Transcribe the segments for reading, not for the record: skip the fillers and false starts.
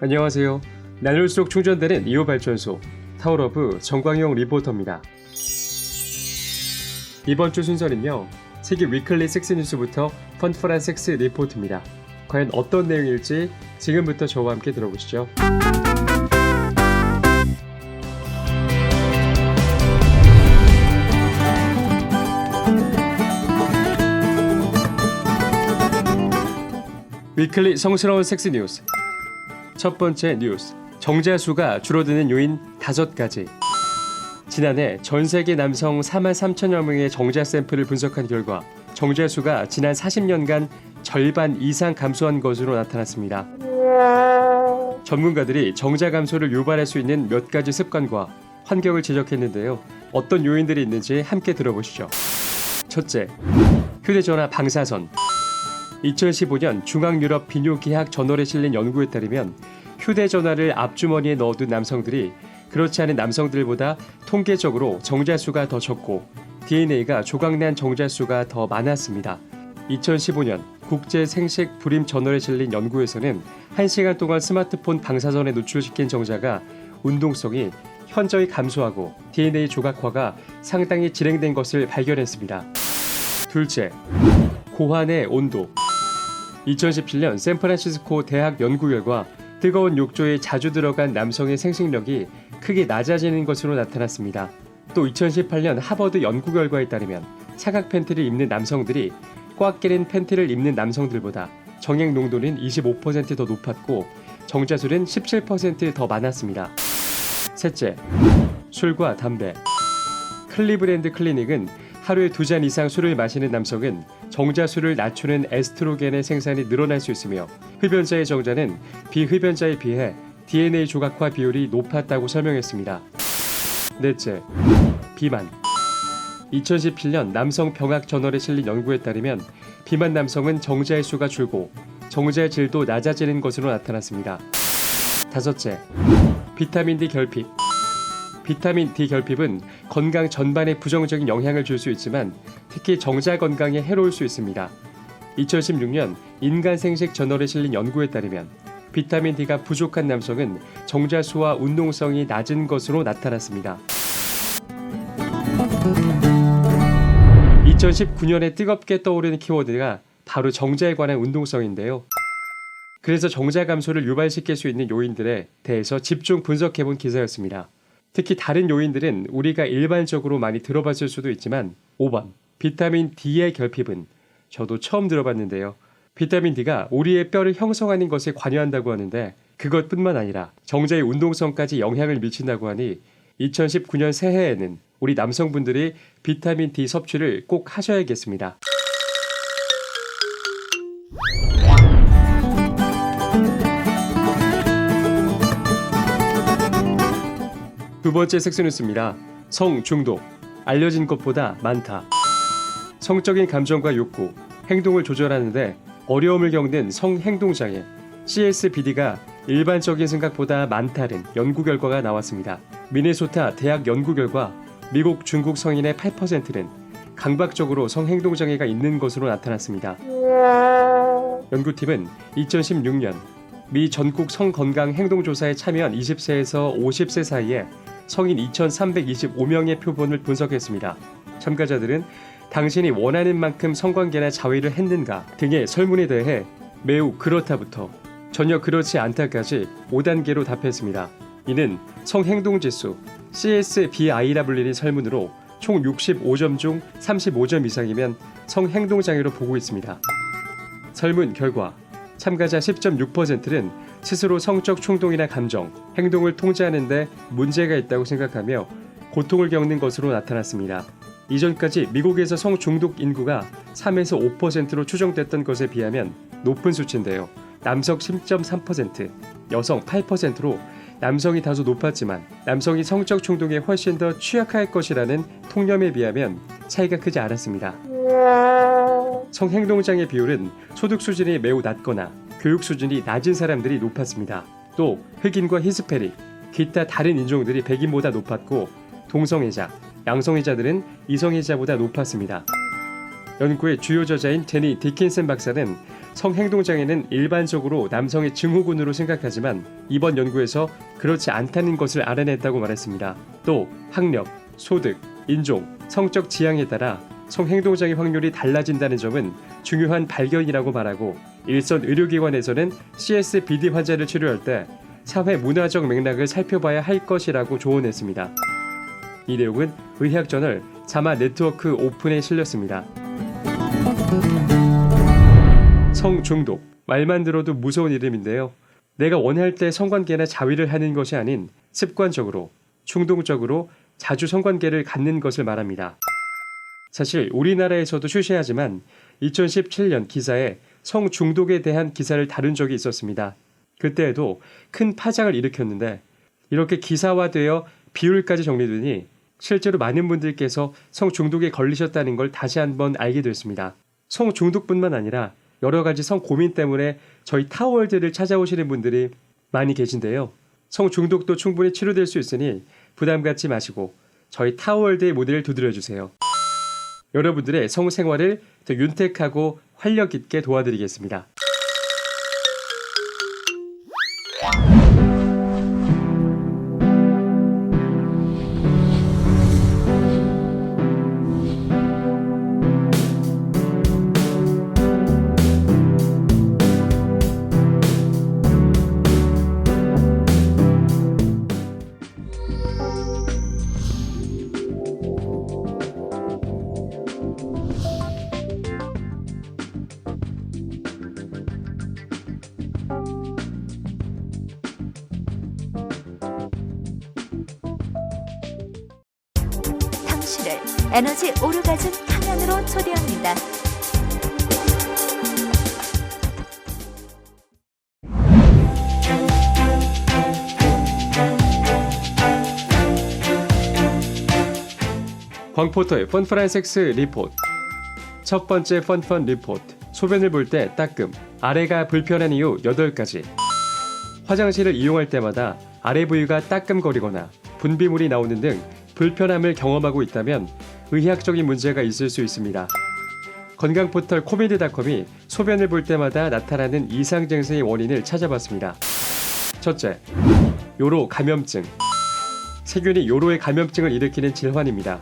안녕하세요. 나눌수록 충전되는 2호 발전소 타워러브 정광용 리포터입니다. 이번 주 순서는요. 세계 위클리 섹스 뉴스부터 펀풀한 섹스 리포트입니다. 과연 어떤 내용일지 지금부터 저와 함께 들어보시죠. 위클리 성스러운 섹스 뉴스. 첫 번째 뉴스. 정자 수가 줄어드는 요인 5가지. 지난해 전 세계 남성 4만 3천여 명의 정자 샘플을 분석한 결과 정자 수가 지난 40년간 절반 이상 감소한 것으로 나타났습니다. 전문가들이 정자 감소를 유발할 수 있는 몇 가지 습관과 환경을 지적했는데요. 어떤 요인들이 있는지 함께 들어보시죠. 첫째, 휴대전화 방사선. 2015년 중앙유럽 비뇨기학 저널에 실린 연구에 따르면 휴대전화를 앞주머니에 넣어둔 남성들이 그렇지 않은 남성들보다 통계적으로 정자수가 더 적고 DNA가 조각난 정자수가 더 많았습니다. 2015년 국제생식불임 저널에 실린 연구에서는 1시간 동안 스마트폰 방사선에 노출시킨 정자가 운동성이 현저히 감소하고 DNA 조각화가 상당히 진행된 것을 발견했습니다. 둘째, 고환의 온도. 2017년 샌프란시스코 대학 연구 결과 뜨거운 욕조에 자주 들어간 남성의 생식력이 크게 낮아지는 것으로 나타났습니다. 또 2018년 하버드 연구 결과에 따르면 사각 팬티를 입는 남성들이 꽉 끼는 팬티를 입는 남성들보다 정액 농도는 25% 더 높았고 정자수는 17% 더 많았습니다. 셋째, 술과 담배. 클리브랜드 클리닉은 하루에 2잔 이상 술을 마시는 남성은 정자수를 낮추는 에스트로겐의 생산이 늘어날 수 있으며 흡연자의 정자는 비흡연자에 비해 DNA 조각화 비율이 높았다고 설명했습니다. 넷째, 비만. 2017년 남성병학 저널에 실린 연구에 따르면 비만 남성은 정자의 수가 줄고 정자의 질도 낮아지는 것으로 나타났습니다. 다섯째, 비타민 D 결핍. 비타민 D 결핍은 건강 전반에 부정적인 영향을 줄 수 있지만 특히 정자 건강에 해로울 수 있습니다. 2016년 인간생식 저널에 실린 연구에 따르면 비타민 D가 부족한 남성은 정자수와 운동성이 낮은 것으로 나타났습니다. 2019년에 뜨겁게 떠오르는 키워드가 바로 정자에 관한 운동성인데요. 그래서 정자 감소를 유발시킬 수 있는 요인들에 대해서 집중 분석해본 기사였습니다. 특히 다른 요인들은 우리가 일반적으로 많이 들어봤을 수도 있지만 5번, 비타민 D의 결핍은 저도 처음 들어봤는데요. 비타민 D가 우리의 뼈를 형성하는 것에 관여한다고 하는데 그것뿐만 아니라 정자의 운동성까지 영향을 미친다고 하니 2019년 새해에는 우리 남성분들이 비타민 D 섭취를 꼭 하셔야겠습니다. 두 번째 섹스 뉴스입니다. 성 중독. 알려진 것보다 많다. 성적인 감정과 욕구, 행동을 조절하는데 어려움을 겪는 성행동장애 CSBD가 일반적인 생각보다 많다는 연구 결과가 나왔습니다. 미네소타 대학 연구 결과 미국 중국 성인의 8%는 강박적으로 성행동장애가 있는 것으로 나타났습니다. 연구팀은 2016년 미 전국 성건강행동조사에 참여한 20세에서 50세 사이에 성인 2,325명의 표본을 분석했습니다. 참가자들은 당신이 원하는 만큼 성관계나 자위를 했는가 등의 설문에 대해 매우 그렇다부터 전혀 그렇지 않다까지 5단계로 답했습니다. 이는 성행동지수 CSBI라 불리는 설문으로 총 65점 중 35점 이상이면 성행동장애로 보고 있습니다. 설문 결과 참가자 10.6%는 스스로 성적 충동이나 감정, 행동을 통제하는 데 문제가 있다고 생각하며 고통을 겪는 것으로 나타났습니다. 이전까지 미국에서 성중독 인구가 3에서 5%로 추정됐던 것에 비하면 높은 수치인데요. 남성 10.3%, 여성 8%로 남성이 다소 높았지만 남성이 성적 충동에 훨씬 더 취약할 것이라는 통념에 비하면 차이가 크지 않았습니다. 성행동장애 비율은 소득 수준이 매우 낮거나 교육 수준이 낮은 사람들이 높았습니다. 또 흑인과 히스패닉, 기타 다른 인종들이 백인보다 높았고 동성애자, 양성애자들은 이성애자보다 높았습니다. 연구의 주요 저자인 제니 디킨슨 박사는 성행동장애는 일반적으로 남성의 증후군으로 생각하지만 이번 연구에서 그렇지 않다는 것을 알아냈다고 말했습니다. 또 학력, 소득, 인종, 성적 지향에 따라 성행동장애 확률이 달라진다는 점은 중요한 발견이라고 말하고 일선 의료기관에서는 CSBD 환자를 치료할 때 사회 문화적 맥락을 살펴봐야 할 것이라고 조언했습니다. 이 내용은 의학저널 자마 네트워크 오픈에 실렸습니다. 성중독, 말만 들어도 무서운 이름인데요. 내가 원할 때 성관계나 자위를 하는 것이 아닌 습관적으로, 충동적으로 자주 성관계를 갖는 것을 말합니다. 사실 우리나라에서도 출시하지만 2017년 기사에 성중독에 대한 기사를 다룬 적이 있었습니다. 그때에도 큰 파장을 일으켰는데 이렇게 기사화되어 비율까지 정리되니 실제로 많은 분들께서 성중독에 걸리셨다는 걸 다시 한번 알게 됐습니다. 성중독뿐만 아니라 여러 가지 성고민 때문에 저희 타워월드를 찾아오시는 분들이 많이 계신데요. 성중독도 충분히 치료될 수 있으니 부담 갖지 마시고 저희 타워월드의 무대를 두드려주세요. 여러분들의 성생활을 더 윤택하고 활력 있게 도와드리겠습니다. 당신을 에너지 오르가즘 탕양으로 초대합니다. 광포터의 펀펀한 섹스 리포트. 첫 번째 펀펀 리포트. 소변을 볼 때 따끔. 아래가 불편한 이유 8가지. 화장실을 이용할 때마다 아래 부위가 따끔거리거나 분비물이 나오는 등 불편함을 경험하고 있다면 의학적인 문제가 있을 수 있습니다. 건강포털 코미디닷컴이 소변을 볼 때마다 나타나는 이상 증세의 원인을 찾아봤습니다. 첫째, 요로 감염증. 세균이 요로의 감염증을 일으키는 질환입니다.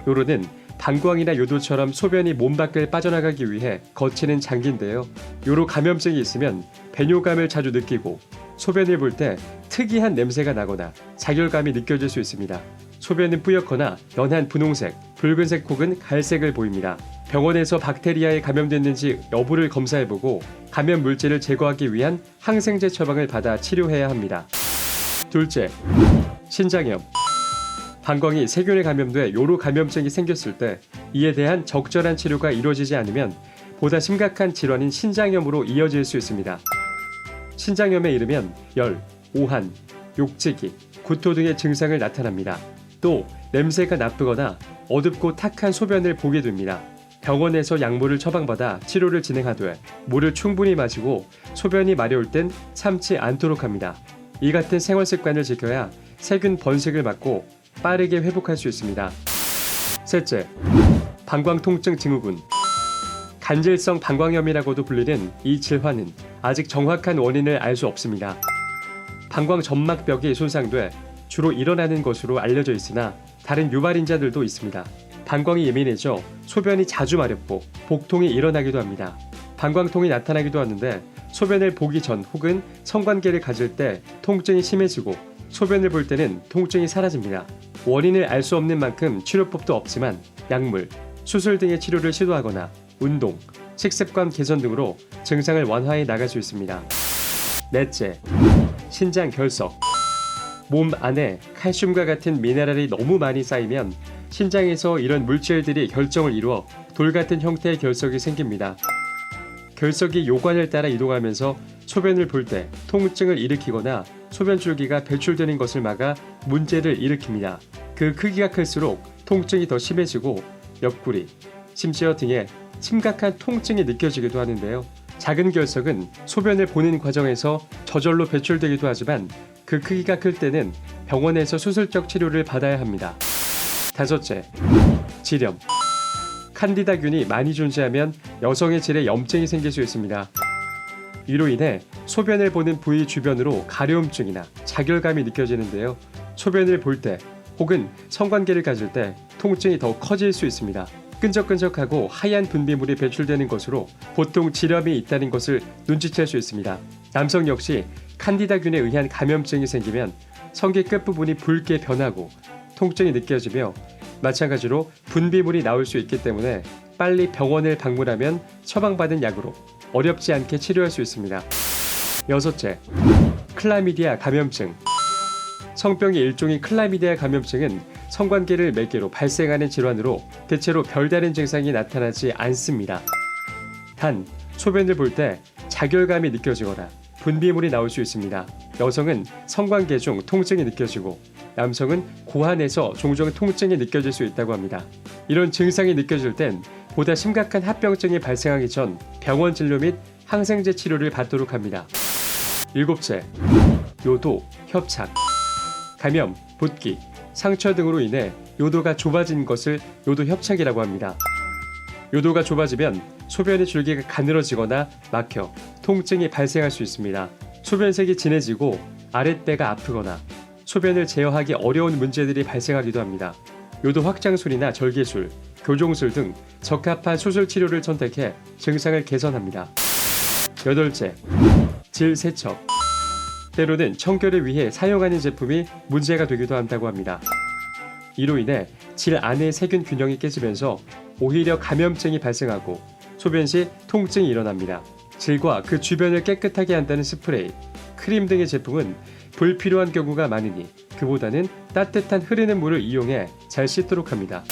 요로는 방광이나 요도처럼 소변이 몸 밖을 빠져나가기 위해 거치는 장기인데요. 요로 감염증이 있으면 배뇨감을 자주 느끼고 소변을 볼 때 특이한 냄새가 나거나 자결감이 느껴질 수 있습니다. 소변은 뿌옇거나 연한 분홍색, 붉은색 혹은 갈색을 보입니다. 병원에서 박테리아에 감염됐는지 여부를 검사해보고 감염 물질을 제거하기 위한 항생제 처방을 받아 치료해야 합니다. 둘째, 신장염. 방광이 세균에 감염돼 요로 감염증이 생겼을 때 이에 대한 적절한 치료가 이루어지지 않으면 보다 심각한 질환인 신장염으로 이어질 수 있습니다. 신장염에 이르면 열, 오한, 욕지기, 구토 등의 증상을 나타납니다. 또 냄새가 나쁘거나 어둡고 탁한 소변을 보게 됩니다. 병원에서 약물을 처방받아 치료를 진행하되 물을 충분히 마시고 소변이 마려울 땐 참지 않도록 합니다. 이 같은 생활 습관을 지켜야 세균 번식을 막고 빠르게 회복할 수 있습니다. 셋째, 방광 통증 증후군. 간질성 방광염이라고도 불리는 이 질환은 아직 정확한 원인을 알 수 없습니다. 방광 점막벽이 손상돼 주로 일어나는 것으로 알려져 있으나 다른 유발인자들도 있습니다. 방광이 예민해져 소변이 자주 마렵고 복통이 일어나기도 합니다. 방광통이 나타나기도 하는데 소변을 보기 전 혹은 성관계를 가질 때 통증이 심해지고 소변을 볼 때는 통증이 사라집니다. 원인을 알 수 없는 만큼 치료법도 없지만 약물, 수술 등의 치료를 시도하거나 운동, 식습관 개선 등으로 증상을 완화해 나갈 수 있습니다. 넷째, 신장 결석. 몸 안에 칼슘과 같은 미네랄이 너무 많이 쌓이면 신장에서 이런 물질들이 결정을 이루어 돌 같은 형태의 결석이 생깁니다. 결석이 요관을 따라 이동하면서 소변을 볼 때 통증을 일으키거나 소변줄기가 배출되는 것을 막아 문제를 일으킵니다. 그 크기가 클수록 통증이 더 심해지고 옆구리, 심지어 등에 심각한 통증이 느껴지기도 하는데요. 작은 결석은 소변을 보는 과정에서 저절로 배출되기도 하지만 그 크기가 클 때는 병원에서 수술적 치료를 받아야 합니다. 다섯째, 지렴. 칸디다균이 많이 존재하면 여성의 질에 염증이 생길 수 있습니다. 이로 인해 소변을 보는 부위 주변으로 가려움증이나 자결감이 느껴지는데요. 소변을 볼 때 혹은 성관계를 가질 때 통증이 더 커질 수 있습니다. 끈적끈적하고 하얀 분비물이 배출되는 것으로 보통 질염이 있다는 것을 눈치챌 수 있습니다. 남성 역시 칸디다균에 의한 감염증이 생기면 성기 끝부분이 붉게 변하고 통증이 느껴지며 마찬가지로 분비물이 나올 수 있기 때문에 빨리 병원을 방문하면 처방받은 약으로 어렵지 않게 치료할 수 있습니다. 여섯째, 클라미디아 감염증. 성병의 일종인 클라미디아 감염증은 성관계를 매개로 발생하는 질환으로 대체로 별다른 증상이 나타나지 않습니다. 단, 소변을 볼 때 자결감이 느껴지거나 분비물이 나올 수 있습니다. 여성은 성관계 중 통증이 느껴지고 남성은 고환에서 종종 통증이 느껴질 수 있다고 합니다. 이런 증상이 느껴질 땐 보다 심각한 합병증이 발생하기 전 병원 진료 및 항생제 치료를 받도록 합니다. 일곱째, 요도, 협착. 감염, 붓기, 상처 등으로 인해 요도가 좁아진 것을 요도협착이라고 합니다. 요도가 좁아지면 소변의 줄기가 가늘어지거나 막혀 통증이 발생할 수 있습니다. 소변색이 진해지고 아랫배가 아프거나 소변을 제어하기 어려운 문제들이 발생하기도 합니다. 요도 확장술이나 절개술, 교종술 등 적합한 수술 치료를 선택해 증상을 개선합니다. 여덟째, 질세척. 때로는 청결을 위해 사용하는 제품이 문제가 되기도 한다고 합니다. 이로 인해 질 안의 세균 균형이 깨지면서 오히려 감염증이 발생하고 소변 시 통증이 일어납니다. 질과 그 주변을 깨끗하게 한다는 스프레이, 크림 등의 제품은 불필요한 경우가 많으니 그보다는 따뜻한 흐르는 물을 이용해 잘 씻도록 합니다.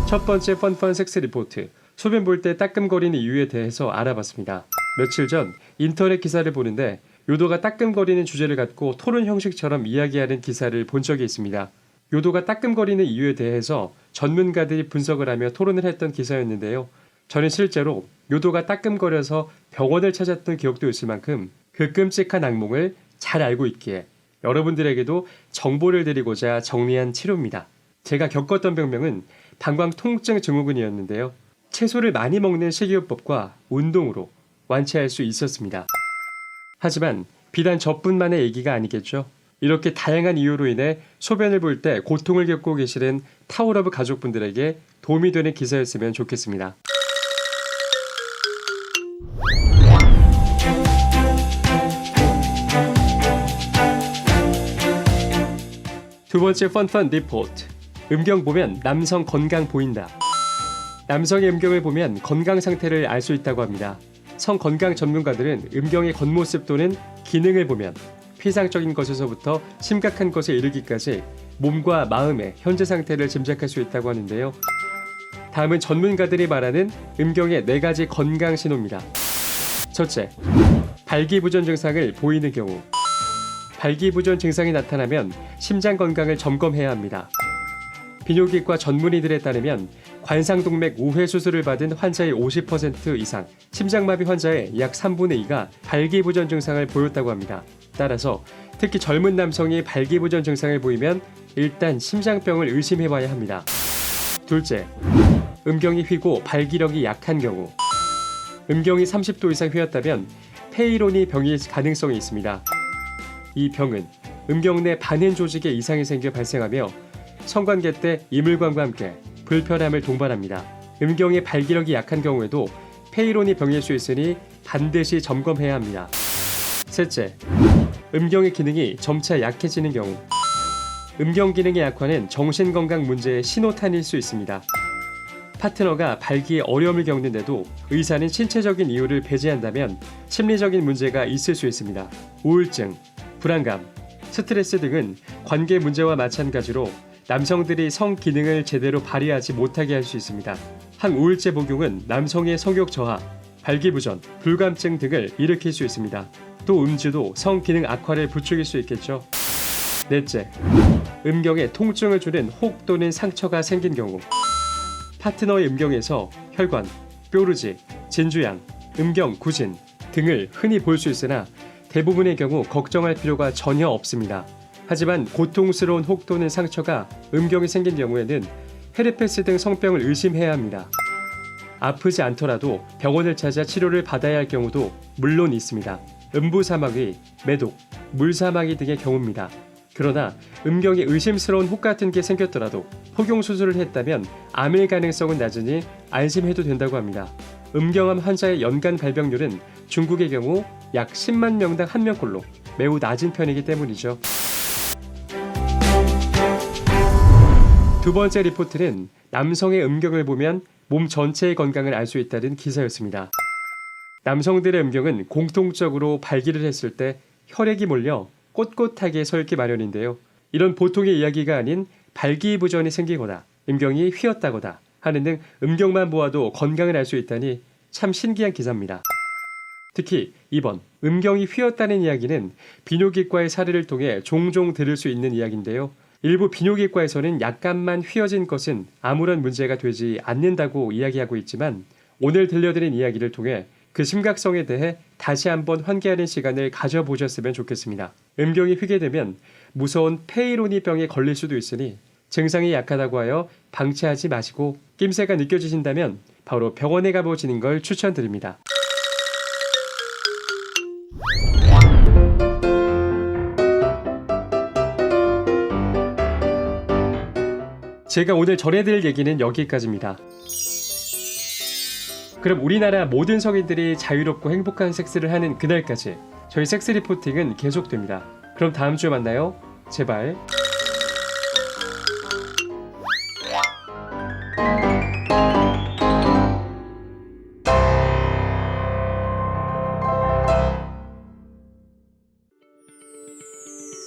첫 번째 펀펀 섹스 리포트, 소변 볼 때 따끔거리는 이유에 대해서 알아봤습니다. 며칠 전 인터넷 기사를 보는데 요도가 따끔거리는 주제를 갖고 토론 형식처럼 이야기하는 기사를 본 적이 있습니다. 요도가 따끔거리는 이유에 대해서 전문가들이 분석을 하며 토론을 했던 기사였는데요. 저는 실제로 요도가 따끔거려서 병원을 찾았던 기억도 있을 만큼 그 끔찍한 악몽을 잘 알고 있기에 여러분들에게도 정보를 드리고자 정리한 치료입니다. 제가 겪었던 병명은 방광 통증 증후군이었는데요. 채소를 많이 먹는 식이요법과 운동으로 완치할 수 있었습니다. 하지만 비단 저뿐만의 얘기가 아니겠죠. 이렇게 다양한 이유로 인해 소변을 볼 때 고통을 겪고 계시는 타워러브 가족분들에게 도움이 되는 기사였으면 좋겠습니다. 두 번째 펀펀 리포트. 음경 보면 남성 건강 보인다. 남성의 음경을 보면 건강 상태를 알 수 있다고 합니다. 성 건강 전문가들은 음경의 겉모습 또는 기능을 보면 피상적인 것에서부터 심각한 것에 이르기까지 몸과 마음의 현재 상태를 짐작할 수 있다고 하는데요. 다음은 전문가들이 말하는 음경의 4가지 건강 신호입니다. 첫째, 발기부전 증상을 보이는 경우. 발기부전 증상이 나타나면 심장 건강을 점검해야 합니다. 비뇨기과 전문의들에 따르면 관상동맥 우회 수술을 받은 환자의 50% 이상, 심장마비 환자의 약 3분의 2가 발기부전 증상을 보였다고 합니다. 따라서 특히 젊은 남성이 발기부전 증상을 보이면 일단 심장병을 의심해봐야 합니다. 둘째, 음경이 휘고 발기력이 약한 경우. 음경이 30도 이상 휘었다면 페이로니 병일 가능성이 있습니다. 이 병은 음경 내 반응 조직에 이상이 생겨 발생하며 성관계 때 이물감과 함께 불편함을 동반합니다. 음경의 발기력이 약한 경우에도 페이로니 병일 수 있으니 반드시 점검해야 합니다. 셋째, 음경의 기능이 점차 약해지는 경우. 음경 기능의 약화는 정신건강 문제의 신호탄일 수 있습니다. 파트너가 발기에 어려움을 겪는데도 의사는 신체적인 이유를 배제한다면 심리적인 문제가 있을 수 있습니다. 우울증, 불안감, 스트레스 등은 관계 문제와 마찬가지로 남성들이 성 기능을 제대로 발휘하지 못하게 할 수 있습니다. 항우울제 복용은 남성의 성욕 저하, 발기부전, 불감증 등을 일으킬 수 있습니다. 또 음주도 성 기능 악화를 부추길 수 있겠죠. 넷째, 음경에 통증을 주는 혹 또는 상처가 생긴 경우. 파트너의 음경에서 혈관, 뾰루지, 진주양, 음경, 구진 등을 흔히 볼 수 있으나 대부분의 경우 걱정할 필요가 전혀 없습니다. 하지만 고통스러운 혹 또는 상처가 음경이 생긴 경우에는 헤르페스 등 성병을 의심해야 합니다. 아프지 않더라도 병원을 찾아 치료를 받아야 할 경우도 물론 있습니다. 음부사마귀, 매독, 물사마귀 등의 경우입니다. 그러나 음경이 의심스러운 혹 같은 게 생겼더라도 포경수술을 했다면 암일 가능성은 낮으니 안심해도 된다고 합니다. 음경암 환자의 연간 발병률은 중국의 경우 약 10만 명당 1명꼴로 매우 낮은 편이기 때문이죠. 두 번째 리포트는 남성의 음경을 보면 몸 전체의 건강을 알 수 있다는 기사였습니다. 남성들의 음경은 공통적으로 발기를 했을 때 혈액이 몰려 꼿꼿하게 서 있기 마련인데요. 이런 보통의 이야기가 아닌 발기부전이 생기거나 음경이 휘었다거나 하는 등 음경만 보아도 건강을 알 수 있다니 참 신기한 기사입니다. 특히 이번 음경이 휘었다는 이야기는 비뇨기과의 사례를 통해 종종 들을 수 있는 이야기인데요. 일부 비뇨기과에서는 약간만 휘어진 것은 아무런 문제가 되지 않는다고 이야기하고 있지만 오늘 들려드린 이야기를 통해 그 심각성에 대해 다시 한번 환기하는 시간을 가져보셨으면 좋겠습니다. 음경이 휘게 되면 무서운 페이로니 병에 걸릴 수도 있으니 증상이 약하다고 하여 방치하지 마시고 낌새가 느껴지신다면 바로 병원에 가보시는 걸 추천드립니다. 제가 오늘 전해드릴 얘기는 여기까지입니다. 그럼 우리나라 모든 성인들이 자유롭고 행복한 섹스를 하는 그날까지 저희 섹스 리포팅은 계속됩니다. 그럼 다음 주에 만나요. 제발.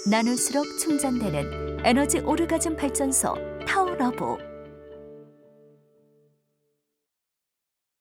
나눌수록 충전되는 에너지 오르가즘 발전소 타오러브.